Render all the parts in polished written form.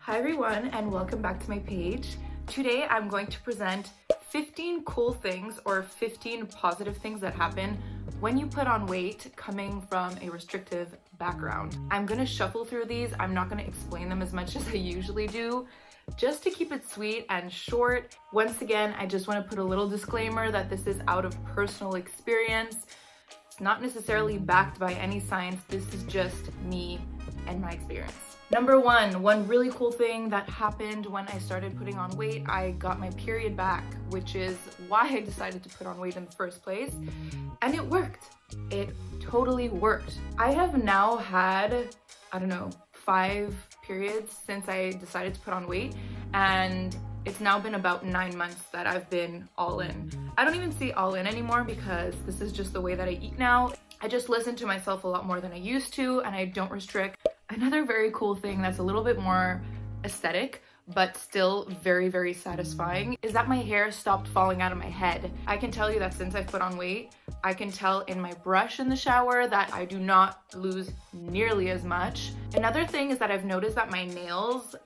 Hi everyone, and welcome back to my page. Today I'm going to present 15 cool things or 15 positive things that happen when you put on weight coming from a restrictive background. I'm gonna shuffle through these. I'm not gonna explain them as much as I usually do, just to keep it sweet and short. Once again, I just want to put a little disclaimer that this is out of personal experience. It's not necessarily backed by any science. This is just me and my experience. Number one really cool thing that happened when I started putting on weight, I got my period back, which is why I decided to put on weight in the first place. And it worked. It totally worked. I have now had, 5 periods since I decided to put on weight, and it's now been about 9 months that I've been all in. I don't even say all in anymore because this is just the way that I eat now. I just listen to myself a lot more than I used to, and I don't restrict. Another very cool thing that's a little bit more aesthetic, but still very, very satisfying, is that my hair stopped falling out of my head. I can tell you that since I've put on weight, I can tell in my brush in the shower that I do not lose nearly as much. Another thing is that I've noticed that my nails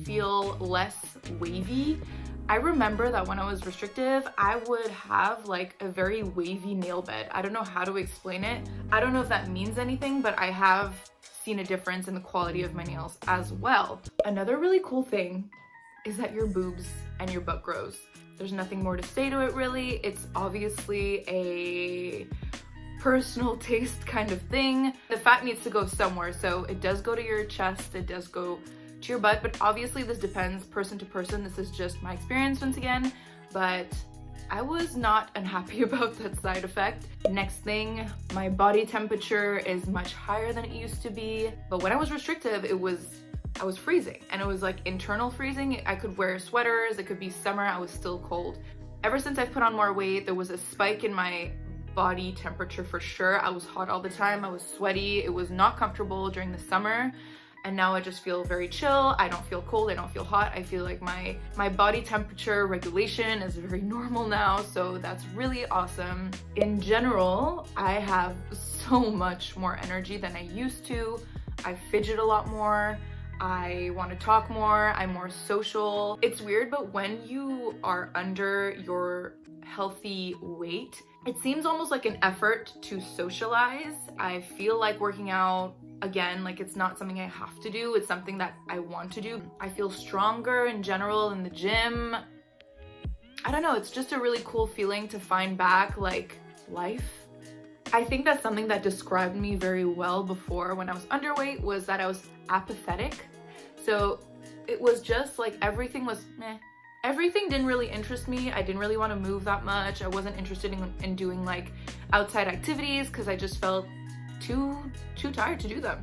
feel less wavy. I remember that when I was restrictive, I would have like a very wavy nail bed. I don't know how to explain it. I don't know if that means anything, but I have seen a difference in the quality of my nails as well. Another really cool thing is that your boobs and your butt grows. There's nothing more to say to it really. It's obviously a personal taste kind of thing. The fat needs to go somewhere, so it does go to your chest, it does go to your butt, but obviously this depends person to person. This is just my experience once again, but I was not unhappy about that side effect. Next thing, my body temperature is much higher than it used to be, but when I was restrictive, I was freezing, and it was like internal freezing. I could wear sweaters, it could be summer, I was still cold. Ever since I've put on more weight, there was a spike in my body temperature for sure. I was hot all the time, I was sweaty, it was not comfortable during the summer. And now I just feel very chill. I don't feel cold, I don't feel hot. I feel like my body temperature regulation is very normal now, so that's really awesome. In general, I have so much more energy than I used to. I fidget a lot more. I want to talk more. I'm more social. It's weird, but when you are under your healthy weight, it seems almost like an effort to socialize. I feel like working out, again, like it's not something I have to do, it's something that I want to do. I feel stronger in general in the gym. I don't know, it's just a really cool feeling to find back like life. I think that's something that described me very well before when I was underweight, was that I was apathetic. So it was just like everything was meh. Everything didn't really interest me. I didn't really want to move that much. I wasn't interested in doing like outside activities because I just felt too tired to do them.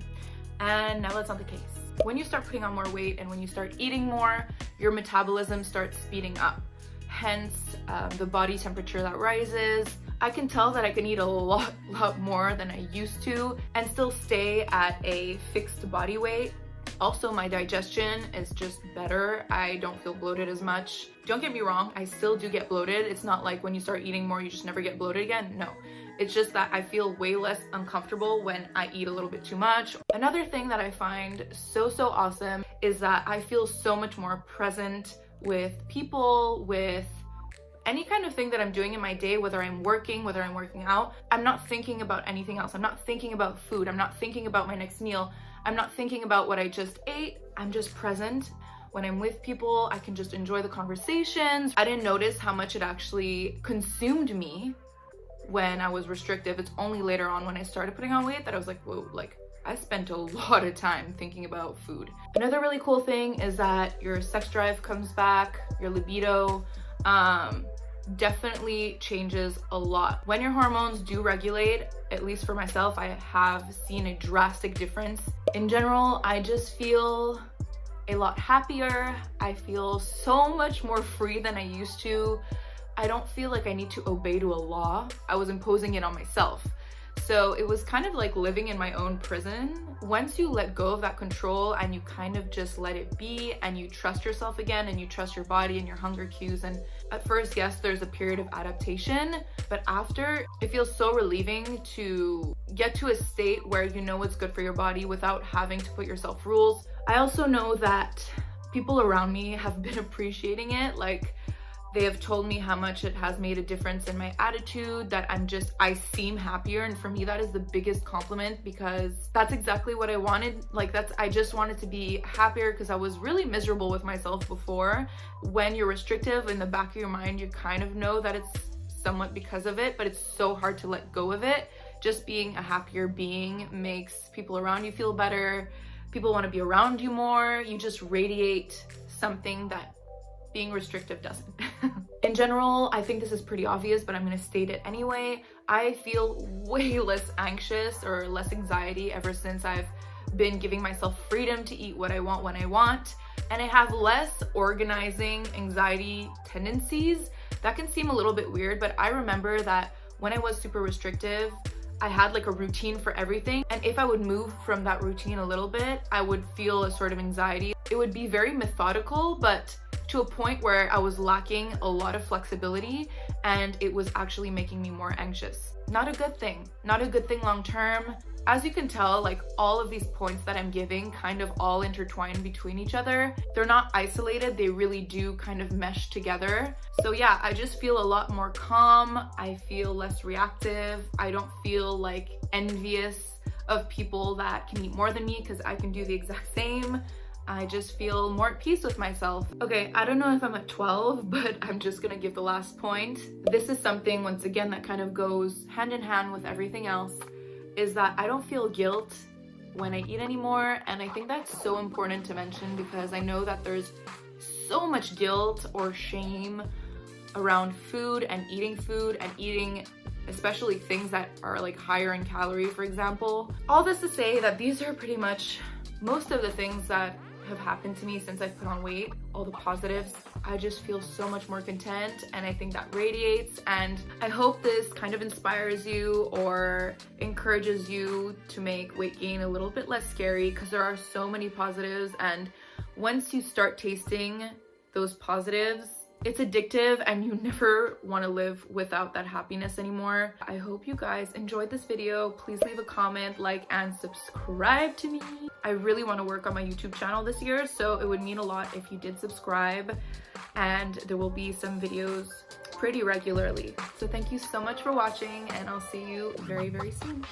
And now that's not the case. When you start putting on more weight and when you start eating more, your metabolism starts speeding up. Hence, the body temperature that rises. I can tell that I can eat a lot more than I used to and still stay at a fixed body weight. Also, my digestion is just better. I don't feel bloated as much. Don't get me wrong, I still do get bloated. It's not like when you start eating more, you just never get bloated again. No, it's just that I feel way less uncomfortable when I eat a little bit too much. Another thing that I find so awesome is that I feel so much more present with people, with any kind of thing that I'm doing in my day, whether I'm working, whether I'm working out. I'm not thinking about anything else. I'm not thinking about food. I'm not thinking about my next meal. I'm not thinking about what I just ate. I'm just present. When I'm with people, I can just enjoy the conversations. I didn't notice how much it actually consumed me when I was restrictive. It's only later on when I started putting on weight that I was like, whoa, like I spent a lot of time thinking about food. Another really cool thing is that your sex drive comes back, your libido definitely changes a lot. When your hormones do regulate, at least for myself, I have seen a drastic difference. In general, I just feel a lot happier. I feel so much more free than I used to. I don't feel like I need to obey to a law. I was imposing it on myself. So it was kind of like living in my own prison. Once you let go of that control and you kind of just let it be and you trust yourself again and you trust your body and your hunger cues, and at first, yes, there's a period of adaptation, but after, it feels so relieving to get to a state where you know what's good for your body without having to put yourself rules. I also know that people around me have been appreciating it. Like, they have told me how much it has made a difference in my attitude, that I seem happier. And for me, that is the biggest compliment, because that's exactly what I wanted. Like, I just wanted to be happier, because I was really miserable with myself before. When you're restrictive, in the back of your mind, you kind of know that it's somewhat because of it, but it's so hard to let go of it. Just being a happier being makes people around you feel better. People want to be around you more. You just radiate something that being restrictive doesn't. In general, I think this is pretty obvious, but I'm gonna state it anyway. I feel way less anxious or less anxiety ever since I've been giving myself freedom to eat what I want when I want, and I have less organizing anxiety tendencies. That can seem a little bit weird, but I remember that when I was super restrictive, I had like a routine for everything, and if I would move from that routine a little bit, I would feel a sort of anxiety. It would be very methodical, but to a point where I was lacking a lot of flexibility, and it was actually making me more anxious. Not a good thing. Not a good thing long term. As you can tell, like, all of these points that I'm giving kind of all intertwine between each other. They're not isolated, they really do kind of mesh together. So yeah, I just feel a lot more calm. I feel less reactive. I don't feel like envious of people that can eat more than me, because I can do the exact same. I just feel more at peace with myself. Okay, I don't know if I'm at 12, but I'm just gonna give the last point. This is something, once again, that kind of goes hand in hand with everything else, is that I don't feel guilt when I eat anymore. And I think that's so important to mention, because I know that there's so much guilt or shame around food and eating especially things that are like higher in calorie, for example. All this to say that these are pretty much most of the things that have happened to me since I've put on weight, all the positives. I just feel so much more content, and I think that radiates, and I hope this kind of inspires you or encourages you to make weight gain a little bit less scary, because there are so many positives, and once you start tasting those positives, it's addictive and you never want to live without that happiness anymore. I hope you guys enjoyed this video. Please leave a comment, like, and subscribe to me. I really want to work on my YouTube channel this year, so it would mean a lot if you did subscribe, and there will be some videos pretty regularly. So thank you so much for watching, and I'll see you very, very soon.